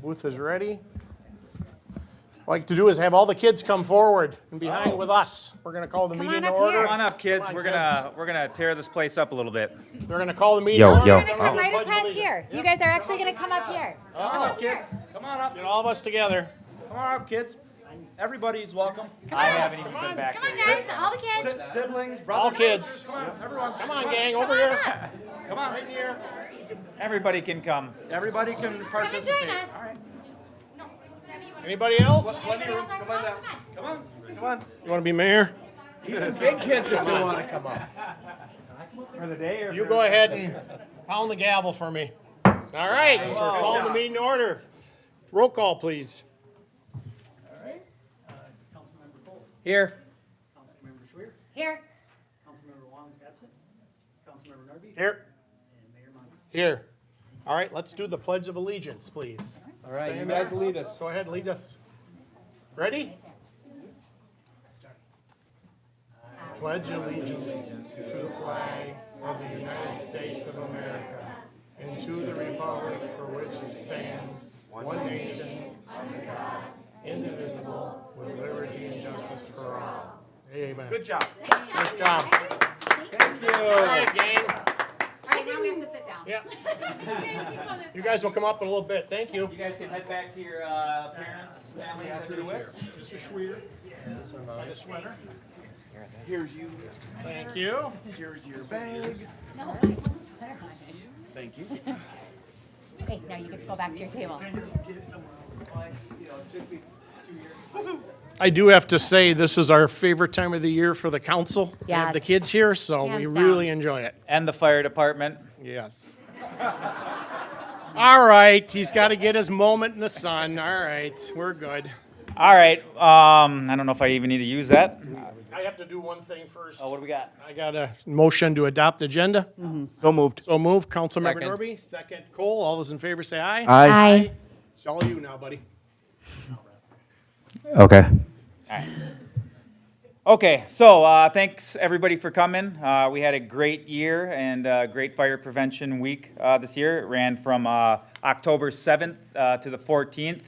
Booth is ready. What I'd like to do is have all the kids come forward and behind with us. We're going to call the Come meeting on to up order. here. Come on up, kids. Come on, We're gonna tear this place up a little bit. They're going to call the meeting Yo, to order. yo. We're gonna come right across here. You guys are actually gonna come up here. Come on, kids. Come on up. Get all of us together. Come on up, kids. Everybody's welcome. Come I on. haven't even been back Come on, there. guys, all the kids. Siblings, brothers. All kids. Come on, everyone. Come on, gang, over here. Come on. Right here. Everybody can come. Everybody can Come and participate. join us. All right. Anybody else? Come on. Come on. You want to be mayor? Big kids if they want to come up. For the day or You go ahead and pound the gavel for me. All right, so we're calling the meeting to order. Roll call, please. Councilmember Cole, Here. Councilmember Schwer, Here. Councilmember Wong is absent, Councilmember Narby, Here. and Mayor Monty. Here. All right, let's do the Pledge of Allegiance, please. All right, you Stand guys there. lead us. Go ahead, lead us. Ready? Pledge allegiance to the flag of the United States of America and to the republic for which it stands, one nation, under God, indivisible, with liberty and justice for all. Amen. Good job. Nice job. Thank you. All right, gang. All right, now we have to sit down. Yeah. You You guys will come up in a little bit. Thank you. You guys can head back to your parents, families, through the West. Mr. Schwer. By the sweater. Here's you. Thank you. Here's your bag. No, I put the sweater on. Thank you. Hey, now you get to go back to your table. I do have to say, this is our favorite time of the year for the council. To have the Yes. kids here, so we Hands down. really enjoy it. And the fire department. Yes. All right, he's got to get his moment in the sun. All right, we're good. All right. I don't know if I even need to use that. I have to do one thing first. Oh, what do we got? I got a motion to adopt the agenda. So moved. So move, Councilmember Second. Norby. Second, Cole. All those in favor say aye. Aye. It's all you now, buddy. Okay. Okay, so thanks everybody for coming. We had a great year and great fire prevention week this year. It ran from October 7th to the 14th.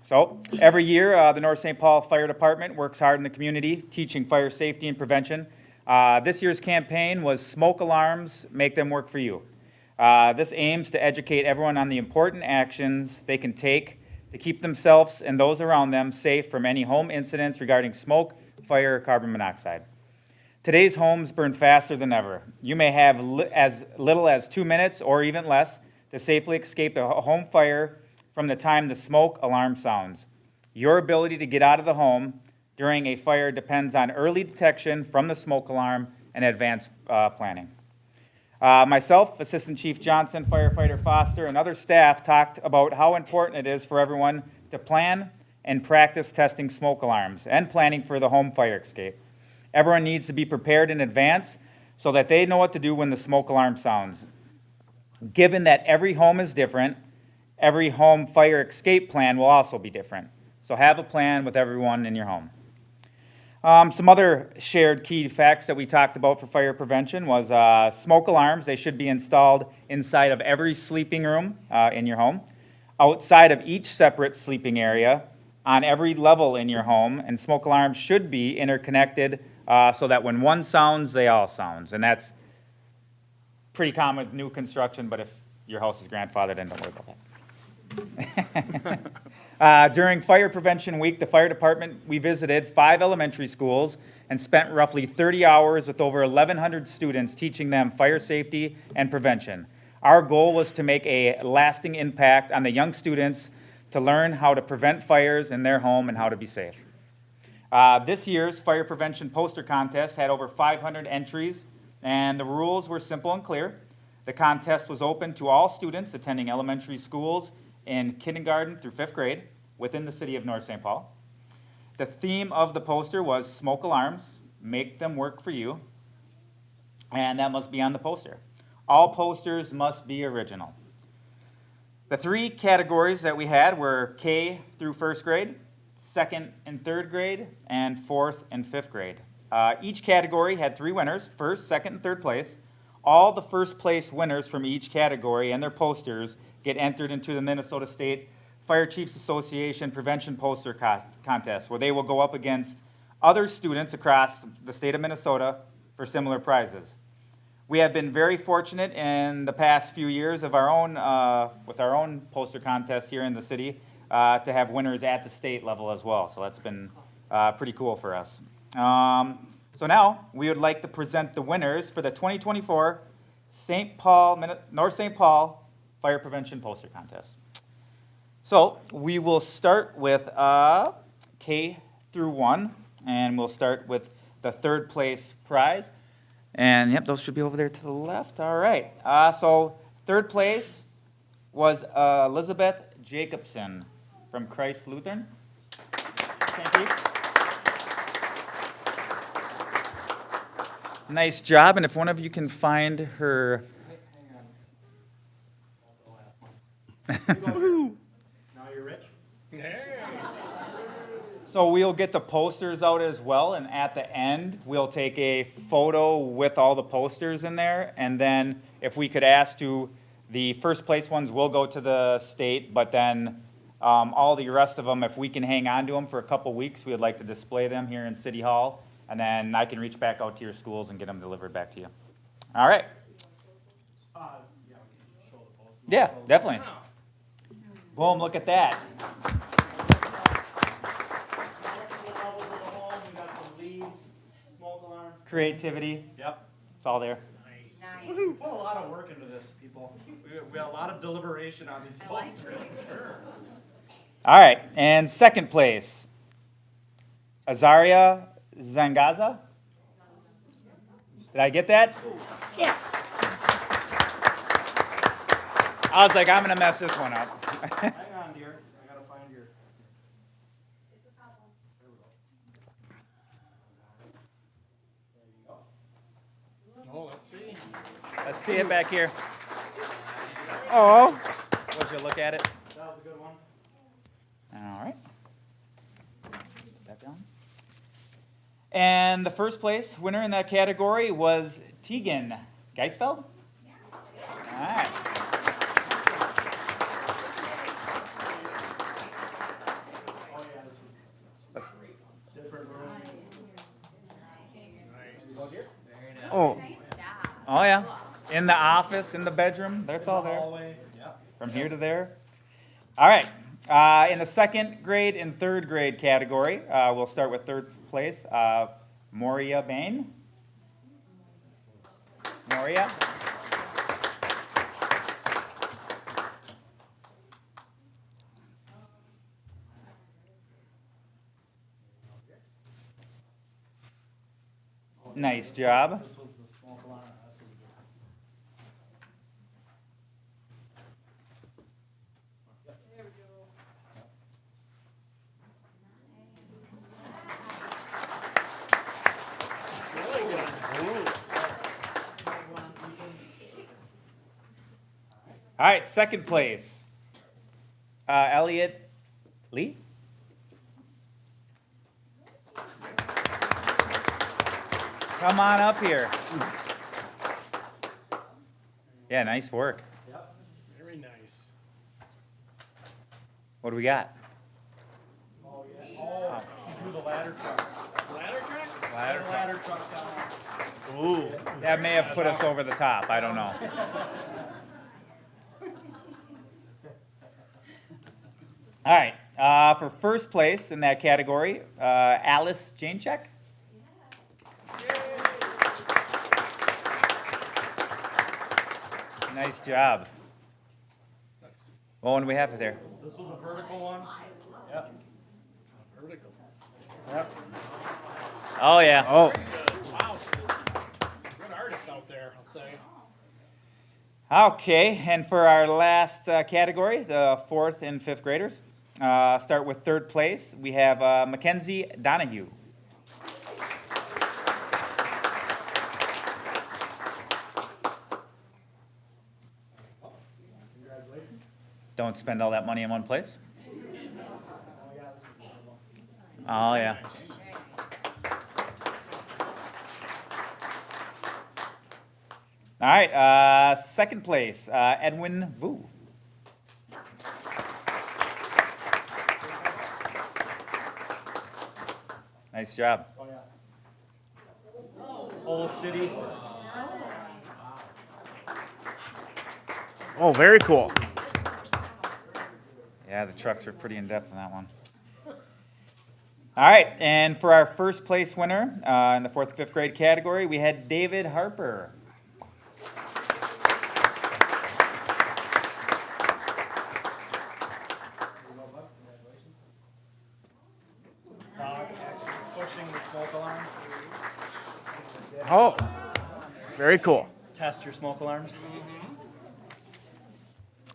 So every year, the North St. Paul Fire Department works hard in the community, teaching fire safety and prevention. This year's campaign was Smoke Alarms, Make Them Work for You. This aims to educate everyone on the important actions they can take to keep themselves and those around them safe from any home incidents regarding smoke, fire, or carbon monoxide. Today's homes burn faster than ever. You may have as little as 2 minutes or even less to safely escape a home fire from the time the smoke alarm sounds. Your ability to get out of the home during a fire depends on early detection from the smoke alarm and advanced planning. Myself, Assistant Chief Johnson, Firefighter Foster, and other staff talked about how important it is for everyone to plan and practice testing smoke alarms and planning for the home fire escape. Everyone needs to be prepared in advance so that they know what to do when the smoke alarm sounds. Given that every home is different, every home fire escape plan will also be different. So have a plan with everyone in your home. Some other shared key facts that we talked about for fire prevention was smoke alarms. They should be installed inside of every sleeping room in your home, outside of each separate sleeping area, on every level in your home, and smoke alarms should be interconnected so that when one sounds, they all sounds. And that's pretty common with new construction, but if your house is grandfathered, then don't worry about that. During Fire Prevention Week, the fire department, we visited 5 elementary schools and spent roughly 30 hours with over 1,100 students teaching them fire safety and prevention. Our goal was to make a lasting impact on the young students to learn how to prevent fires in their home and how to be safe. This year's fire prevention poster contest had over 500 entries, and the rules were simple and clear. The contest was open to all students attending elementary schools in kindergarten through 5th grade within the city of North St. Paul. The theme of the poster was smoke alarms, make them work for you, and that must be on the poster. All posters must be original. The 3 categories that we had were K through 1st grade, 2nd and 3rd grade, and 4th and 5th grade. Each category had 3 winners, 1st, 2nd, and 3rd place. All the 1st place winners from each category and their posters get entered into the Minnesota State Fire Chiefs Association Prevention Poster Contest, where they will go up against other students across the state of Minnesota for similar prizes. We have been very fortunate in the past few years of our own, with our own poster contests here in the city, to have winners at the state level as well. So that's been pretty cool for us. So now we would like to present the winners for the 2024 North St. Paul Fire Prevention Poster Contest. So we will start with K through 1, and we'll start with the third place prize. And yep, those should be over there to the left. All right. So third place was Elizabeth Jacobson from Christ Lutheran. Thank you. Nice job. And if one of you can find her. Now you're rich. So we'll get the posters out as well, and at the end, we'll take a photo with all the posters in there, and then if we could ask to, the first place ones will go to the state, but then all the rest of them, if we can hang on to them for a couple weeks, we'd like to display them here in City Hall, and then I can reach back out to your schools and get them delivered back to you. All right. Yeah, we can show the post. Yeah, definitely. Boom, look at that. Creativity. Yep. It's all there. Nice. Nice. We put a lot of work into this, people. We had a lot of deliberation on these posters. Sure. All right, and second place, Azaria Zangaza. Did I get that? Yeah. I was like, I'm gonna mess this one up. Hang on, dear. I gotta find your. Oh, let's see. Let's see it back here. Oh. Would you look at it? That was a good one. All right. Put that down. And the first place winner in that category was Tegan Geisfeld. All right. Oh, yeah, this was different room. Oh. Nice job. Oh yeah. In the office, in the bedroom, that's all there. Hallway. Yep. From here to there. All right. In the second grade and third grade category, we'll start with third place, Moria Bain. Moria. Nice job. This was the smoke alarm. This was good. There we go. All right, second place, Elliot Lee. Come on up here. Yeah, nice work. Yep. Very nice. What do we got? Oh, yeah. Oh, she drew the ladder truck. Ladder track? Ladder truck down. Ooh. That may have put us over the top. I don't know. All right. For first place in that category, Alice Janechek. Nice job. What one do we have there? This was a vertical one. Yep. Vertical. Yep. Oh, yeah. Oh. Wow. Good artists out there, I'll tell you. Okay, and for our last category, the fourth and fifth graders, start with third place. We have Mackenzie Donahue. Congratulations. Don't spend all that money in one place. Oh, yeah, this was a good one. Oh, yeah. All right, second place, Edwin Vu. Nice job. Oh, yeah. Old City. Oh, very cool. Yeah, the trucks are pretty in-depth in that one. All right, and for our first place winner in the 4th and 5th grade category, we had David Harper. Pushing the smoke alarm. Oh, very cool. Test your smoke alarms.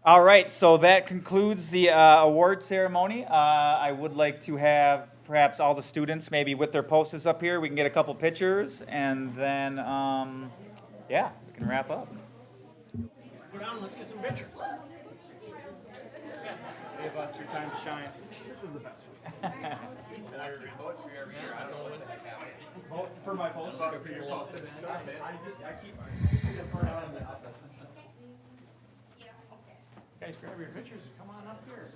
All right, so that concludes the award ceremony. I would like to have perhaps all the students maybe with their posters up here. We can get a couple pictures, and then, yeah, we can wrap up. Go down, let's get some pictures. Dave, it's your time to shine. This is the best one. Vote for my poster. For your poster. I keep Guys, grab your pictures and come on up here.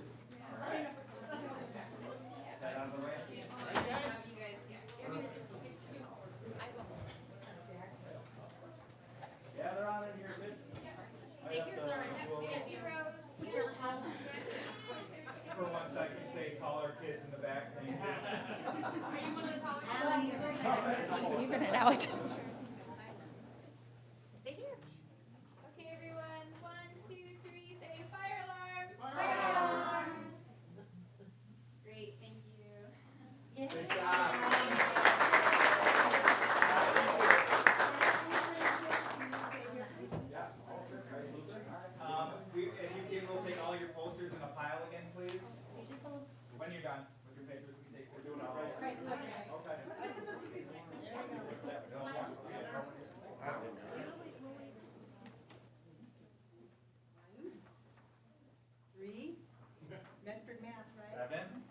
Yeah, they're on in here. For 1 second, say taller kids in the back. Even it out. Stay here. Okay, everyone. 1, 2, 3. Say fire alarm. Fire alarm. Great. Thank you. Good job. If you can, we'll take all your posters in a pile again, please. When you're done with your pictures, we can take, we're doing it all right. Three. Medford math, right? 7.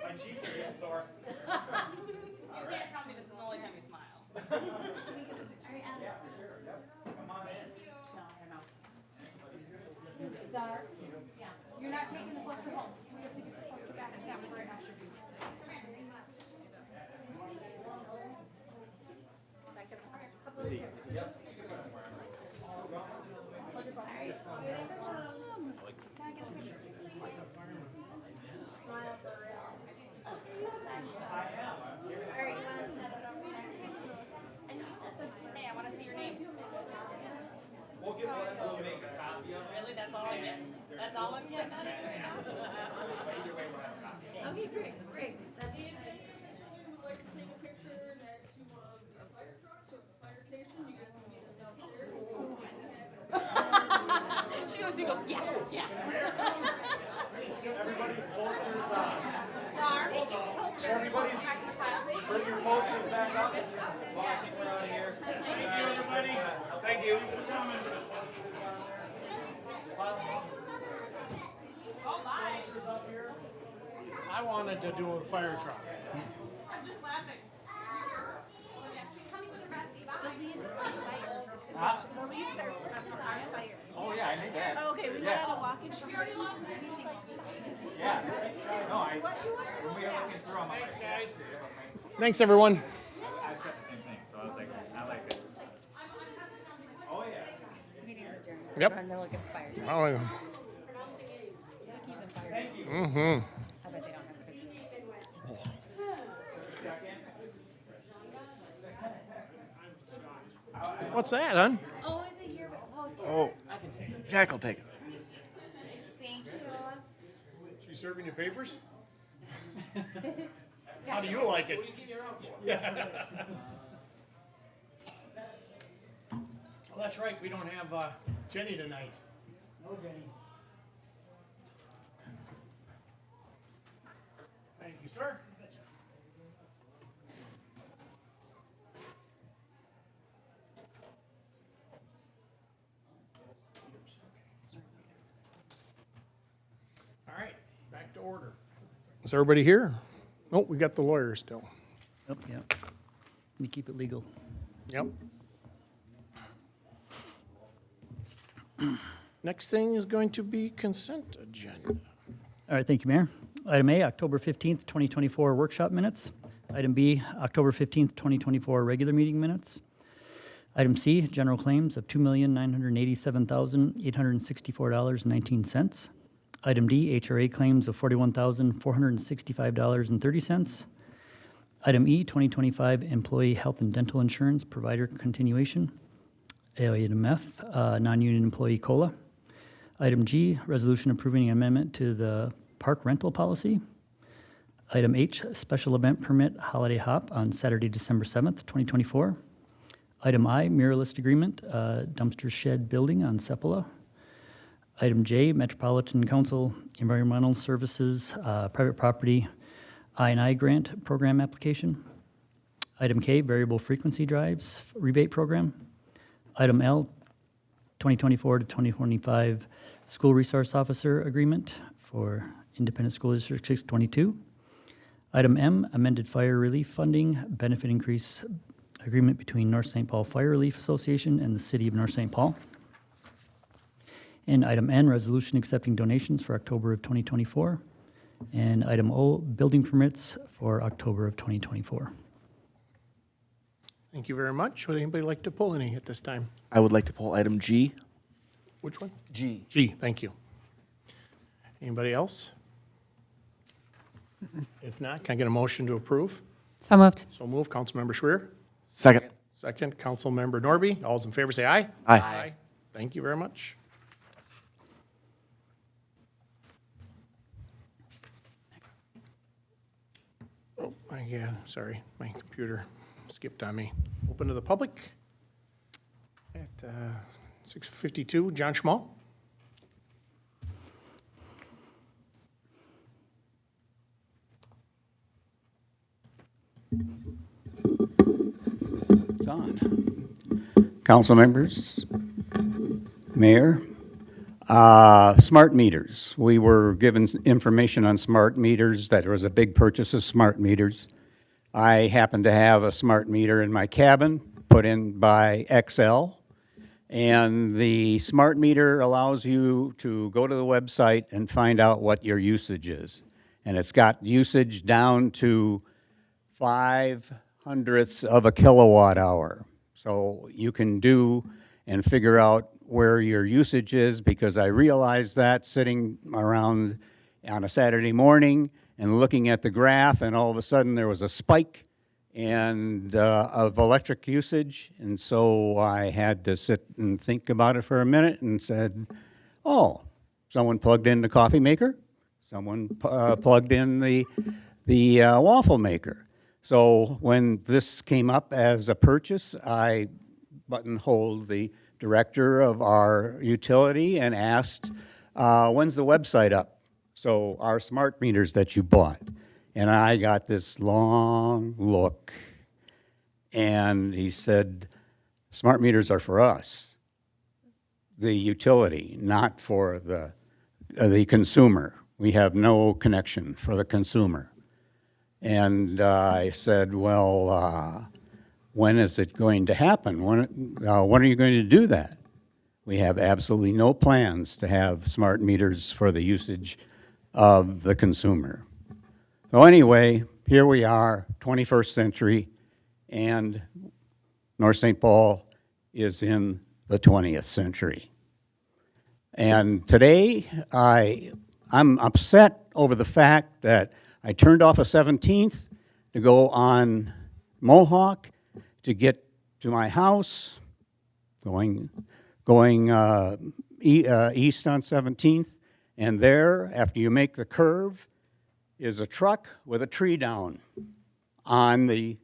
My cheeks are getting sore. You can't tell me this is the only time you smile. You're not taking the poster home, so we have to get the poster back and down where it has to be. Hey, I want to see your name. We'll get one, we'll make a copy of it. Really? That's all I'm getting? That's all I'm getting out of it? Either way, we'll have a copy. Okay, great, great. Would like to take a picture next to a fire truck, so it's a fire station, you guys can meet us downstairs. She goes, yeah, yeah. Everybody's posters on. Everybody's, bring your posters back up. Well, I think we're out of here. Thank you, everybody. Thank you. Oh, bye. I wanted to do a fire truck. I'm just laughing. The leaves are on fire. Huh? The leaves are on fire. Oh, yeah, I knew that. Oh, okay, we went Yeah. on a walk and she's like, Yeah. No, when we were looking through them, I'm like, Guys. Thanks, everyone. I said the same thing, so I was like, I like it. Oh, yeah. Meeting's adjourned. Yep. We're in the middle of getting fired. Oh, Cookies and fire. Thank you. mm-hmm. I bet they don't have cookies. What's that, hon? oh, it's a yearbook poster. Oh, Jack will take it. Thank you. She serving you papers? How do you like it? What do you keep me around for? Oh, that's right, we don't have Jenny tonight. No Jenny. Thank you, sir. order. Is everybody here? Oh, we got the lawyer still. Yep, yep. Let me keep it legal. Yep. Next thing is going to be consent agenda. All right, thank you, Mayor. Item A, October 15th, 2024 workshop minutes. Item B, October 15th, 2024 regular meeting minutes. Item C, general claims of $2,987,864.19. Item D, HRA claims of $41,465.30. Item E, 2025 employee health and dental insurance provider continuation. Item F, non-union employee COLA. Item G, resolution approving an amendment to the park rental policy. Item H, special event permit holiday hop on Saturday, December 7th, 2024. Item I, mirrorless agreement, dumpster shed building on Sepola. Item J, Metropolitan Council Environmental Services Private Property I&I Grant Program application. Item K, variable frequency drives rebate program. Item L, 2024 to 2025 School Resource Officer Agreement for Independent School District 622. Item M, amended fire relief funding benefit increase agreement between North St. Paul Fire Relief Association and the City of North St. Paul. And item N, resolution accepting donations for October of 2024. And item O, building permits for October of 2024. Thank you very much. Would anybody like to pull any at this time? I would like to pull item G. Which one? G. G, thank you. Anybody else? If not, can I get a motion to approve? So moved. So move, Councilmember Schwer. Second. Second, Councilmember Norby. All those in favor say aye. Aye. Thank you very much. Oh, yeah, sorry, my computer skipped on me. Open to the public at 6:52. John Schmal. It's on. Council members, Mayor, smart meters. We were given information on smart meters, that there was a big purchase of smart meters. I happen to have a smart meter in my cabin put in by XL. And the smart meter allows you to go to the website and find out what your usage is. And it's got usage down to 0.05 of a kilowatt hour. So you can do and figure out where your usage is, because I realized that sitting around on a Saturday morning and looking at the graph, and all of a sudden there was a spike of electric usage, and so I had to sit and think about it for a minute and said, oh, someone plugged in the coffee maker, someone plugged in the waffle maker. So when this came up as a purchase, I buttonholed the director of our utility and asked, when's the website up? So our smart meters that you bought. And I got this long look, and he said, smart meters are for us, the utility, not for the consumer. We have no connection for the consumer. And I said, well, when is it going to happen? When are you going to do that? We have absolutely no plans to have smart meters for the usage of the consumer. So anyway, here we are, 21st century, and North St. Paul is in the 20th century. And today, I'm upset over the fact that I turned off a 17th to go on Mohawk to get to my house, going east on 17th, and there, after you make the curve, is a truck with a tree down on the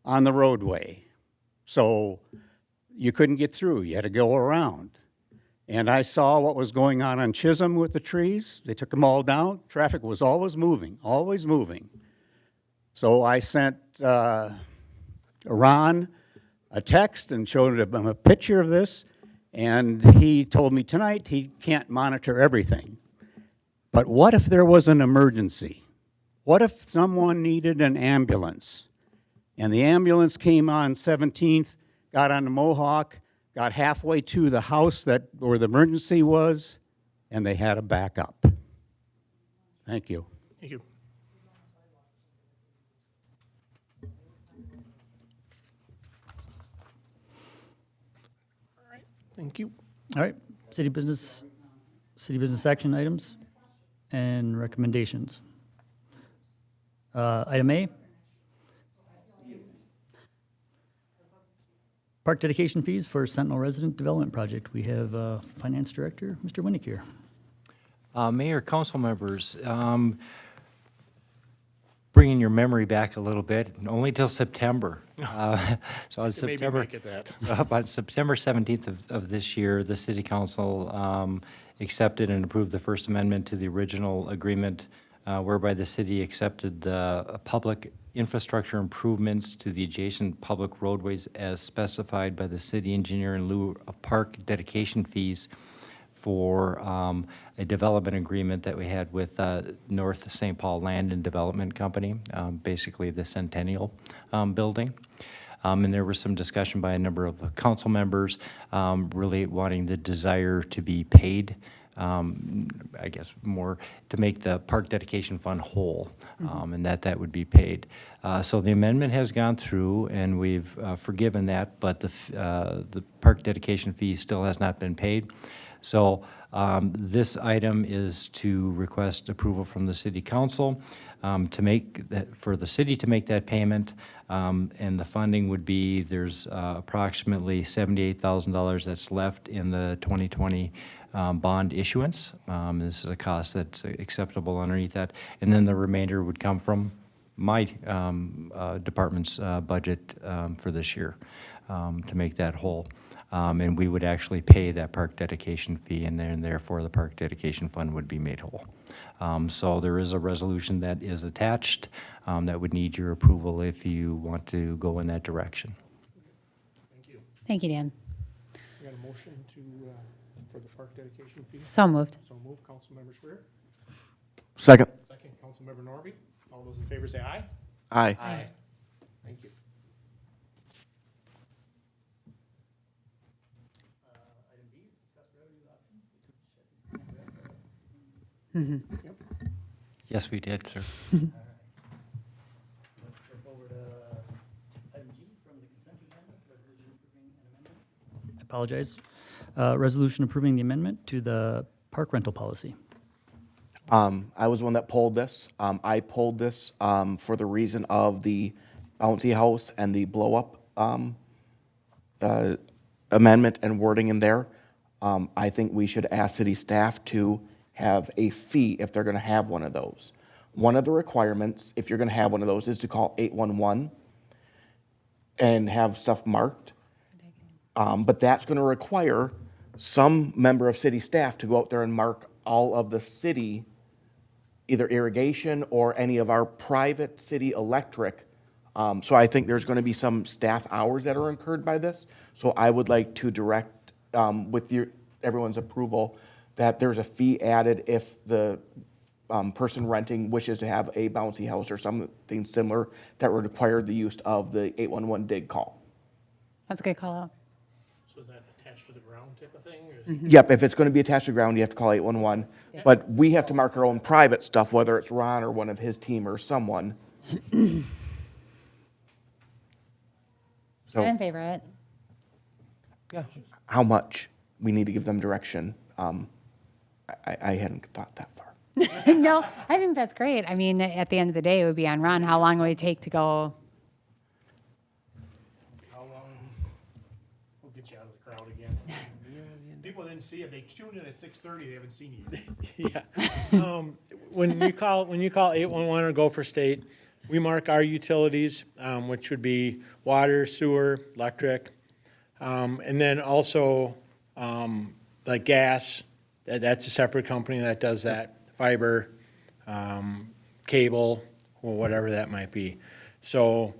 roadway. So you couldn't get through, you had to go around. And I saw what was going on Chisholm with the trees. They took them all down. Traffic was always moving, always moving. So I sent Ron a text and showed him a picture of this, and he told me tonight he can't monitor everything. But what if there was an emergency? What if someone needed an ambulance? And the ambulance came on 17th, got on the Mohawk, got halfway to the house where the emergency was, and they had a backup. Thank you. Thank you. All right, thank you. All right, city business action items and recommendations. Item A. Park dedication fees for Sentinel Resident Development Project. We have Finance Director, Mr. Winnick here. Mayor, council members, bringing your memory back a little bit, only till September. So on September, Maybe make it that. on September 17th of this year, the city council accepted and approved the First Amendment to the original agreement whereby the city accepted the public infrastructure improvements to the adjacent public roadways as specified by the city engineer in lieu of park dedication fees for a development agreement that we had with North St. Paul Land and Development Company, basically the Centennial Building. And there was some discussion by a number of council members really wanting the desire to be paid, I guess more to make the park dedication fund whole, and that would be paid. So the amendment has gone through and we've forgiven that, but the park dedication fee still has not been paid. So this item is to request approval from the city council to make that, for the city to make that payment, and the funding would be, there's approximately $78,000 that's left in the 2020 bond issuance. This is a cost that's acceptable underneath that, and then the remainder would come from my department's budget for this year to make that whole. And we would actually pay that park dedication fee, and then therefore the park dedication fund would be made whole. So there is a resolution that is attached that would need your approval if you want to go in that direction. Thank you. Thank you, Dan. We got a motion for the park dedication fee. So moved. So move, Councilmember Schwer. Second. Second, Councilmember Norby. All those in favor say aye. Aye. Aye. Thank you. Item B, discuss revenue options. Yep. Yes, we did, sir. Let's go forward to item G from the consent agenda, resolution approving an amendment. I apologize. Resolution approving the amendment to the park rental policy. I was one that pulled this. I pulled this for the reason of the bouncy house and the blow-up amendment and wording in there. I think we should ask city staff to have a fee if they're going to have one of those. One of the requirements, if you're going to have one of those, is to call 811 and have stuff marked. But that's going to require some member of city staff to go out there and mark all of the city, either irrigation or any of our private city electric. So I think there's going to be some staff hours that are incurred by this. So I would like to direct, with everyone's approval, that there's a fee added if the person renting wishes to have a bouncy house or something similar that would require the use of the 811 dig call. That's a good call out. So is that attached to the ground type of thing? Or Yep, if it's going to be attached to the ground, you have to call 811. But we have to mark our own private stuff, whether it's Ron or one of his team or someone. I'm So in favor of it. how much we need to give them direction, I hadn't thought that far. No, I think that's great. I mean, at the end of the day, it would be on Ron. How long would it take to go? how long? We'll get you out of the crowd again. People didn't see it. They tuned in at 6:30. They haven't seen you. Yeah. When you call 811 or Gopher State, we mark our utilities, which would be water, sewer, electric, and then also like gas. That's a separate company that does that. Fiber, cable, or whatever that might be. So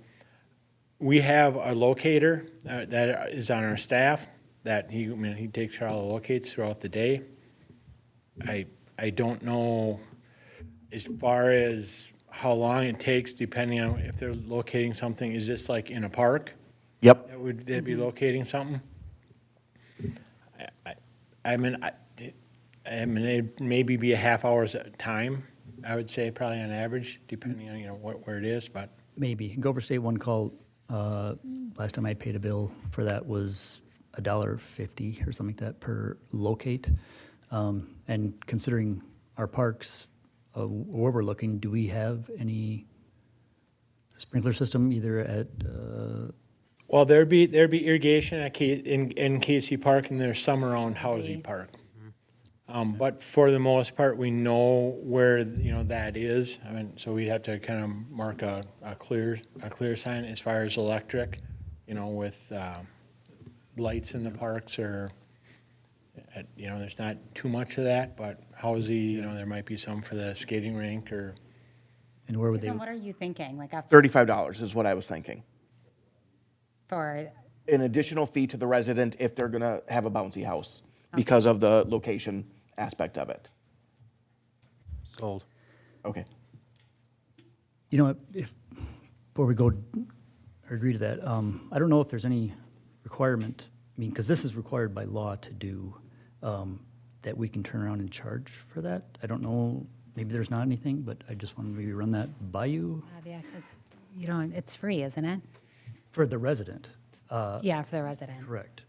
we have a locator that is on our staff that he takes care of all the locates throughout the day. I don't know as far as how long it takes, depending on if they're locating something. Is this like in a park? Yep. Would they be locating something? I mean, it maybe be a half hour's time, I would say, probably on average, depending on, where it is, but. Maybe. Gopher State one call, last time I paid a bill for that was $1.50 or something like that per locate. And considering our parks, where we're looking, do we have any sprinkler system either at, Well, there'd be irrigation in Casey Park, and there's some around Housie Park. But for the most part, we know where, that is. I mean, so we'd have to kind of mark a clear sign as far as electric, with lights in the parks or, there's not too much of that, but Housie, there might be some for the skating rink or. and where would they? So what are you thinking? Like after $35 is what I was thinking. for, An additional fee to the resident if they're gonna have a bouncy house because of the location aspect of it. Sold. Okay. You know, before we go or agree to that, I don't know if there's any requirement, because this is required by law to do, that we can turn around and charge for that. I don't know, maybe there's not anything, but I just want to maybe run that by you yeah, because it's free, isn't it? for the resident. Yeah, for the resident. Correct.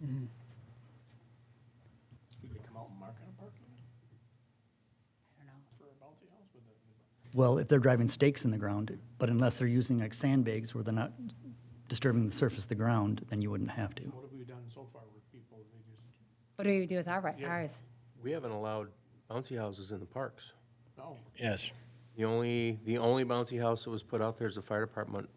Well, if they're driving stakes in the ground, but unless they're using like sandbags where they're not disturbing the surface of the ground, then you wouldn't have to. What have we done so far with people? They just, What do we do with ours? We haven't allowed bouncy houses in the parks. no. Yes. The only bouncy house that was put out there is the fire department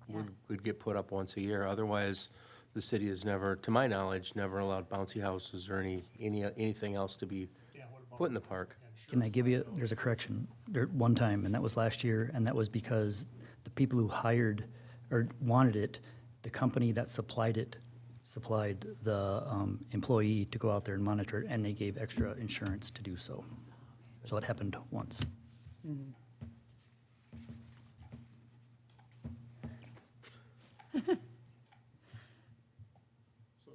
would get put up once a year. Otherwise, the city has never, to my knowledge, never allowed bouncy houses or anything else to be put in the park. Can I give you, there's a correction, there, one time, and that was last year, and that was because the people who hired or wanted it, the company that supplied the employee to go out there and monitor it, and they gave extra insurance to do so. So it happened once. So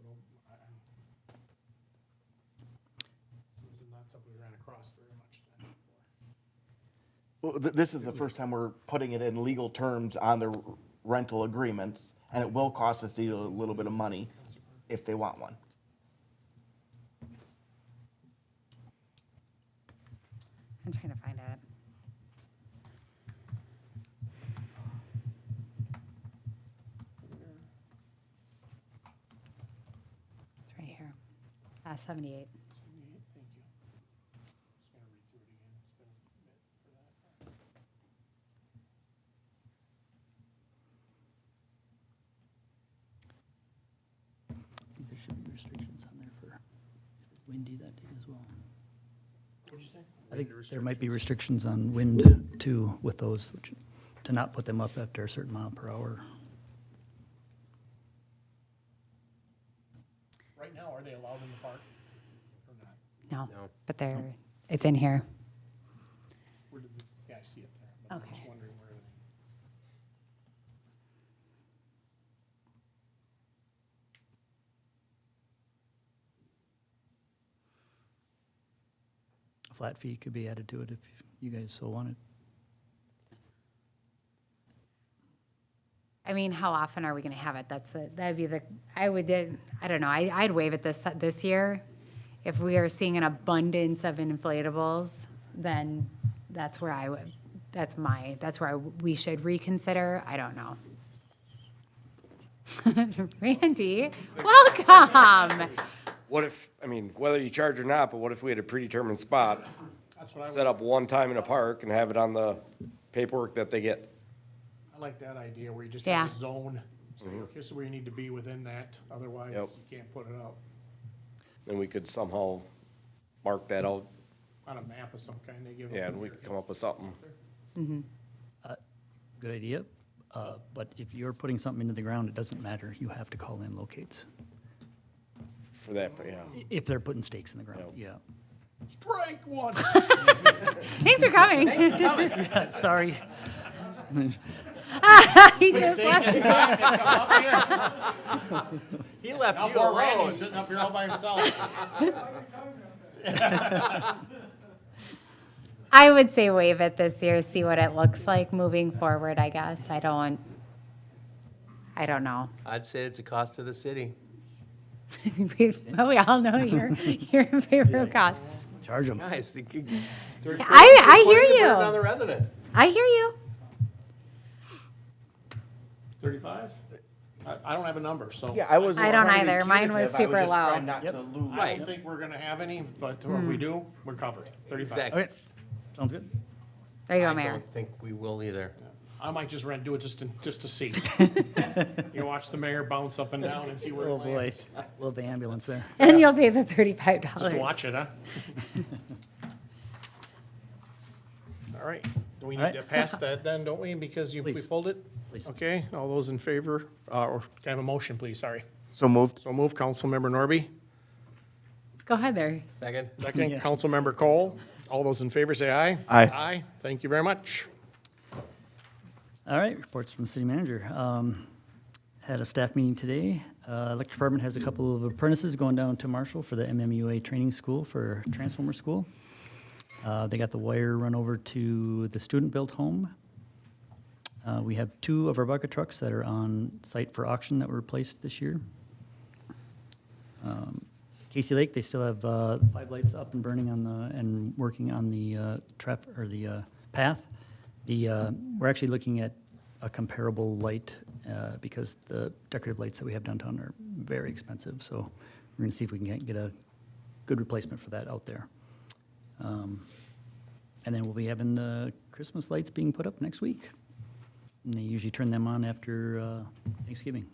this is not something we ran across very much then before. Well, this is the first time we're putting it in legal terms on the rental agreements, and it will cost us a little bit of money if they want one. I'm trying to find it. It's right here. 78. Thank you. Just gonna read through it again. It's been a bit for that. There should be restrictions on there for if it's windy that day as well. What'd you say? I think there might be restrictions on wind too with those, to not put them up after a certain mile per hour. Right now, are they allowed in the park or not? No, but it's in here. Where did yeah, I see it there. But I'm Okay. just wondering where they. A flat fee could be added to it if you guys so wanted. I mean, how often are we gonna have it? That'd be I don't know, I'd waive it this year. If we are seeing an abundance of inflatables, then that's where we should reconsider. I don't know. Randy, welcome. What if, whether you charge or not, but what if we had a predetermined spot, That's what I was. set up one time in a park and have it on the paperwork that they get? I like that idea where you just Yeah. have a zone. Say, this is where you need to be within that. Otherwise, Yep. you can't put it up Then we could somehow mark that out, on a map of some kind. They give. yeah, them and we here. could come up with something. Good idea. But if you're putting something into the ground, it doesn't matter. You have to call in locates. For that, but yeah. If they're putting stakes in the ground, yeah. Strike one. Thanks for coming. Sorry. He just Take his left. time to come up here. He left Now you poor Randy's alone. sitting up here all by himself. I would say waive it this year, see what it looks like moving forward, I guess. I don't know. I'd say it's a cost to the city. Well, we all know you're in favor of costs. Charge them. Guys, I hear On the you. resident. I hear you. 35? I don't have a number, so. Yeah, I was. I don't either. Mine was super low. Not to lose. I don't think we're gonna have any, but if we do, we're covered. 35. Exactly. Okay, sounds good. There you go, I Mayor. don't think we will either. I might just do it just to see. You watch the mayor bounce up and down and see where it Oh, boy. lands. Love the ambulance there. And you'll pay the $35. Just watch it, huh? All right, do we All need right. to pass that then, don't we, because we Please. pulled it? Please. Okay, all those in favor, or can I have a motion, please, sorry. So moved. So move, Councilmember Norby. Go ahead there. Second? Second, Yeah. Councilmember Cole. All those in favor say aye. Aye. Aye, thank you very much. All right, reports from city manager. Had a staff meeting today. Electric department has a couple of apprentices going down to Marshall for the MMUA training school for transformer school. They got the wire run over to the student-built home. We have 2 of our bucket trucks that are on site for auction that were replaced this year. Casey Lake, they still have 5 lights up and burning on and working on the path. We're actually looking at a comparable light because the decorative lights that we have downtown are very expensive. So we're going to see if we can get a good replacement for that out there. And then we'll be having the Christmas lights being put up next week. And they usually turn them on after Thanksgiving.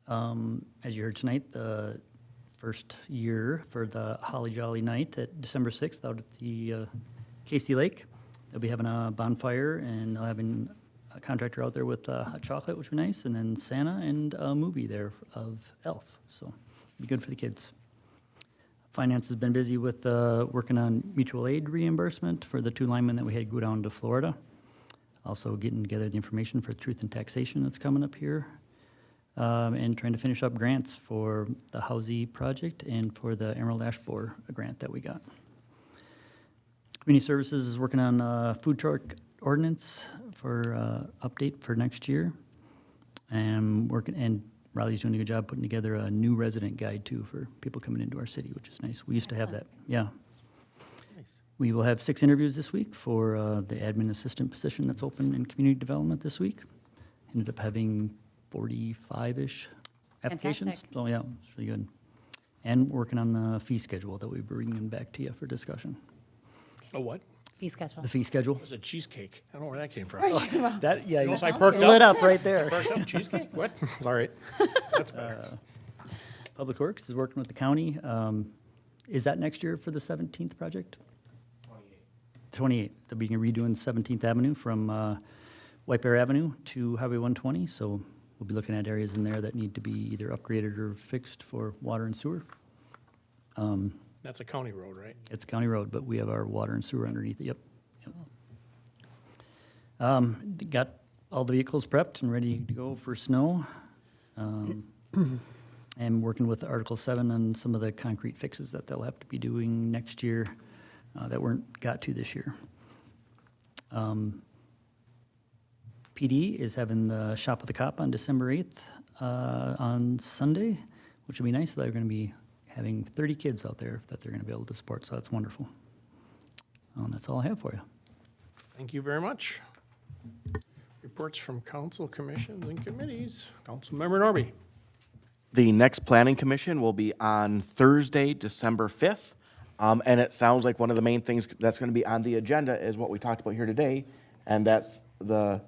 As you heard tonight, the first year for the Holly Jolly Night at December 6th out at the Casey Lake. They'll be having a bonfire and they'll having a contractor out there with hot chocolate, which would be nice, and then Santa and a movie there of Elf. So it'll be good for the kids. Finance has been busy with working on mutual aid reimbursement for the 2 linemen that we had go down to Florida. Also getting together the information for Truth in Taxation that's coming up here. And trying to finish up grants for the Housey project and for the Emerald Ash Borer grant that we got. Community Services is working on food truck ordinance for update for next year. And Riley's doing a good job putting together a new resident guide too for people coming into our city, which is nice. We used to have that, yeah. Nice. We will have 6 interviews this week for the admin assistant position that's open in community development this week. Ended up having 45-ish applications. Fantastic. So yeah, it's really good. And working on the fee schedule that we're bringing back to you for discussion. Oh, what? Fee schedule. The fee schedule. It was a cheesecake. I don't know where that came from. That, yeah, you Almost I perked lit up. up right there. Perked up cheesecake? What? All right. That's better. Public Works is working with the county. Is that next year for the 17th project? 28th. They'll be redoing 17th Avenue from White Bear Avenue to Highway 120. So we'll be looking at areas in there that need to be either upgraded or fixed for water and sewer. That's a county road, right? It's a county road, but we have our water and sewer underneath it, yep. Got all the vehicles prepped and ready to go for snow. And working with Article 7 on some of the concrete fixes that they'll have to be doing next year that weren't got to this year. PD is having the Shop with the Cop on December 8th on Sunday, which will be nice. They're going to be having 30 kids out there that they're going to be able to support, so that's wonderful. That's all I have for you. Thank you very much. Reports from council, commissions, and committees. Councilmember Norby. The next planning commission will be on Thursday, December 5th. And it sounds like one of the main things that's going to be on the agenda is what we talked about here today, and that's the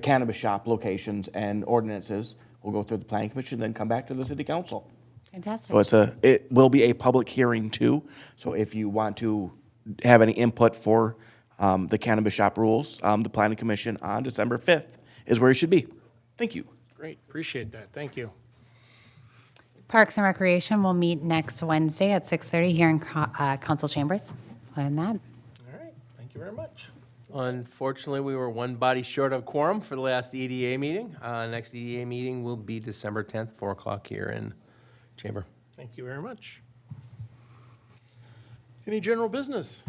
cannabis shop locations and ordinances. We'll go through the planning commission, then come back to the city council. Fantastic. So it will be a public hearing too. So if you want to have any input for the cannabis shop rules, the planning commission on December 5th is where you should be. Thank you. Great, appreciate that, thank you. Parks and Recreation will meet next Wednesday at 6:30 here in council chambers. Other than that, All right, thank you very much. Unfortunately, we were one body short of quorum for the last EDA meeting. Next EDA meeting will be December 10th, 4 o'clock here in chamber. Thank you very much. Any general business?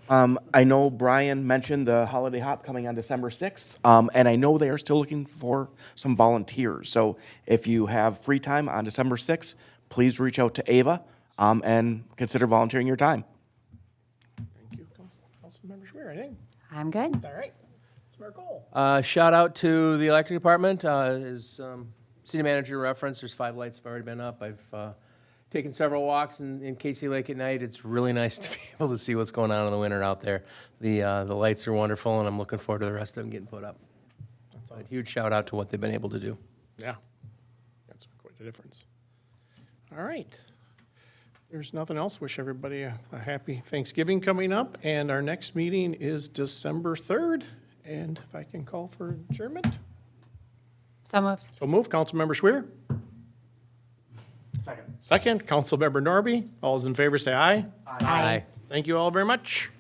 I know Brian mentioned the holiday hop coming on December 6th, and I know they are still looking for some volunteers. So if you have free time on December 6th, please reach out to Ava and consider volunteering your time. Thank you. Councilmember Schwer, anything? I'm good. All right. Councilmember Cole. Shout out to the electric department. As city manager referenced, there's 5 lights have already been up. I've taken several walks in Casey Lake at night. It's really nice to be able to see what's going on in the winter out there. The lights are wonderful, and I'm looking forward to the rest of them getting put up. So a huge shout out to what they've been able to do. Yeah. That's quite a difference. All right. There's nothing else. Wish everybody a happy Thanksgiving coming up. And our next meeting is December 3rd. And if I can call for adjournment. So moved. So move, Councilmember Schwer. Second, Councilmember Norby. All those in favor say aye. Aye. Thank you all very much.